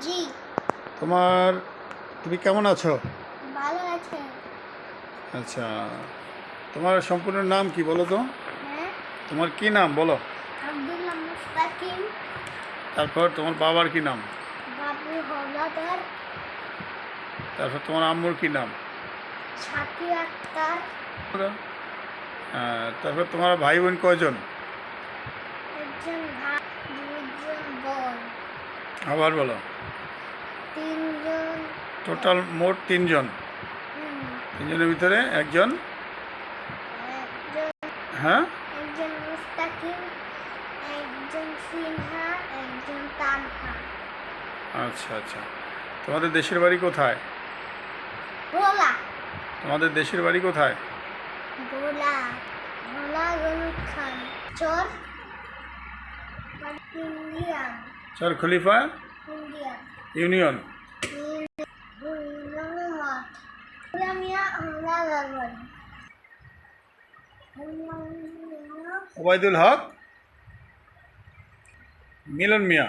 জি। তোমার তুমি কেমন আছো? ভালো আছে। আচ্ছা, তোমার সম্পূর্ণ নাম কি বলো তো? হ্যাঁ, তোমার কি নাম বলো? আব্দুল্লাহ মুস্তাকিম। তারপর তোমার বাবার কি নাম? বাবু হলাদার। তারপর তোমার আম্মুর কি নাম? সাকি আক্তার। তারপর তোমার ভাই বোন কয়জন? একজন ভাই, দুইজন বোন। আবার বলো। তিনজন। টোটাল মোট তিনজন। হুম, তিনজনের ভিতরে একজন। একজন হ্যাঁ, একজন মুস্তাকিম, একজন সিনহা, একজন তানহা। আচ্ছা আচ্ছা। তোমাদের দেশের বাড়ি কোথায়? ভোলা। তোমাদের দেশের বাড়ি কোথায়? ভোলা। ভোলা গলুদ খান চর। ইন্ডিয়া। চর খলিফা ইন্ডিয়া। ইউনিয়ন। ওবায়দুল হক, মিলন মিয়া।